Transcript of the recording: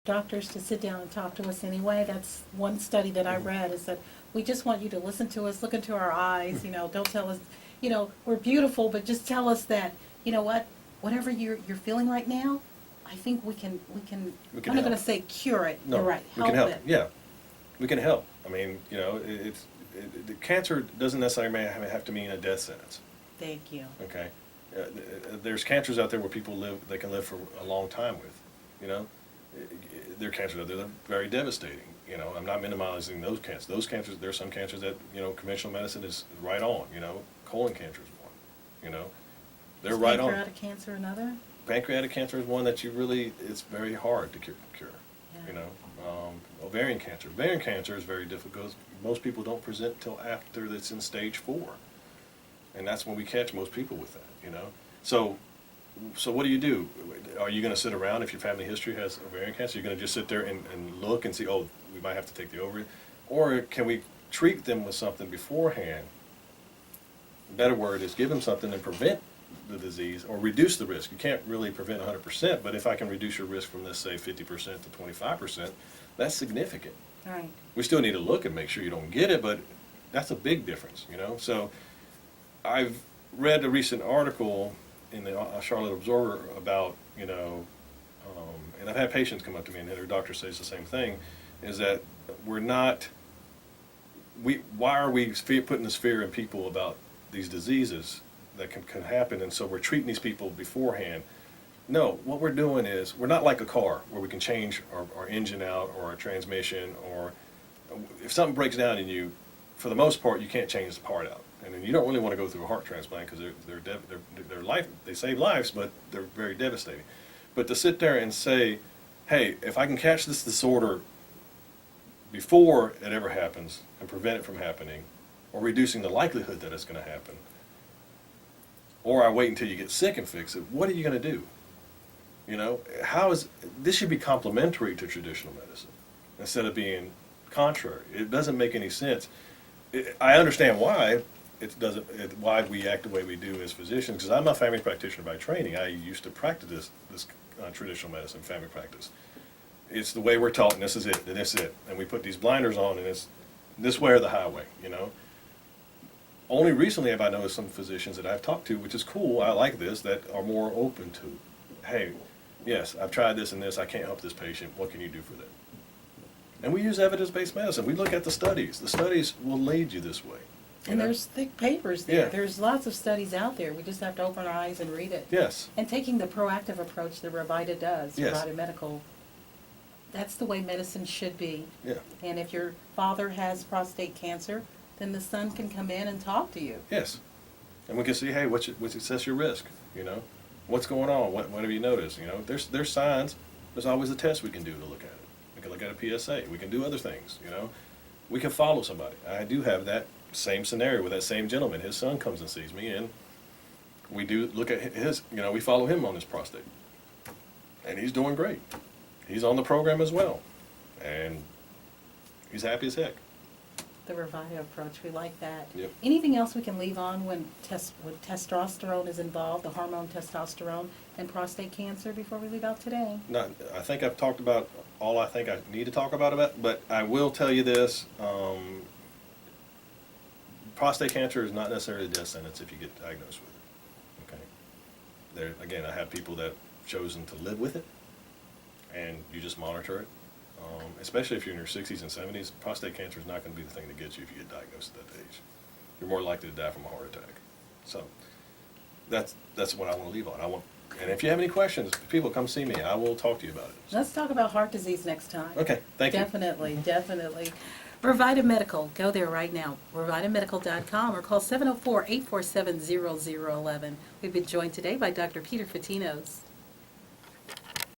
doctors to sit down and talk to us anyway. That's one study that I read, is that we just want you to listen to us, look into our eyes, don't tell us, we're beautiful, but just tell us that, whatever you're feeling right now, I think we can We can I'm not going help. to say cure it, No, you're right, we can help. it. Yeah, we can help. I mean, the cancer doesn't necessarily have to mean a death sentence. Thank you. Okay, there's cancers out there where people they can live for a long time with. There are cancers out there that are very devastating. I'm not minimizing those cancers. Those cancers, there are some cancers that conventional medicine is right on. Colon cancer is one. They're Is right on. pancreatic cancer another? Pancreatic cancer is one that it's very hard to cure. Yeah. Ovarian cancer. Ovarian cancer is very difficult. Most people don't present till after it's in stage 4. And that's when we catch most people with that, So what do? Are you going to sit around if your family history has ovarian cancer? You're going to just sit there and look and see, oh, we might have to take the ovary? Or can we treat them with something beforehand? A better word is give them something and prevent the disease or reduce the risk. You can't really prevent 100%, but if I can reduce your risk from, let's say, 50% to 25%, that's significant. All right. We still need to look and make sure you don't get it, but that's a big difference, So I've read a recent article in the Charlotte Observer about, and I've had patients come up to me and their doctor says the same thing, is that why are we putting this fear in people about these diseases that can happen, and so we're treating these people beforehand? No, what we're doing is, we're not like a car where we can change our engine out or our transmission, or if something breaks down in you, for the most part, you can't change the part out. And then you don't really want to go through a heart transplant because they save lives, but they're very devastating. But to sit there and say, hey, if I can catch this disorder before it ever happens and prevent it from happening, or reducing the likelihood that it's going to happen, or I wait until you get sick and fix it, what are you going to do? This should be complementary to traditional medicine instead of being contrary. It doesn't make any sense. I understand why why we act the way we do as physicians, because I'm a family practitioner by training. I used to practice this traditional medicine, family practice. It's the way we're taught, and this is it, and this is it. And we put these blinders on, and it's this way or the highway, Only recently have I noticed some physicians that I've talked to, which is cool, I like this, that are more open to, hey, yes, I've tried this and this, I can't help this patient, what can you do for them? And we use evidence-based medicine. We look at the studies. The studies will lead you this way. And there's thick papers there. Yeah. There's lots of studies out there. We just have to open our eyes and read it. Yes. And taking the proactive approach that Revita does, Yes. Revita Medical, that's the way medicine should be. Yeah. And if your father has prostate cancer, then the son can come in and talk to you. Yes. And we can see, hey, assess your risk, What's going on? What have you noticed? There's signs. There's always a test we can do to look at it. We can look at a PSA. We can do other things, We can follow somebody. I do have that same scenario with that same gentleman. His son comes and sees me, and we do look at his, we follow him on his prostate. And he's doing great. He's on the program as well. And he's happy as heck. The Revita approach, we like that. Yep. Anything else we can leave on when testosterone is involved, the hormone testosterone, and prostate cancer before we leave out today? No, I think I've talked about all I think I need to talk about it, but I will tell you this. Prostate cancer is not necessarily a death sentence if you get diagnosed with it. Okay. Again, I have people that have chosen to live with it, and you just monitor it. Especially if you're in your 60s and 70s, prostate cancer is not going to be the thing that gets you if you get diagnosed at that age. You're more likely to die from a heart attack. So that's what I want to leave on. And if you have any questions, people come see me. I will talk to you about it. Let's talk about heart disease next time. Okay, thank you. Definitely. Revita Medical, go there right now, revitamedical.com, or call 704-847-0011. We've been joined today by Dr. Peter Fotinos.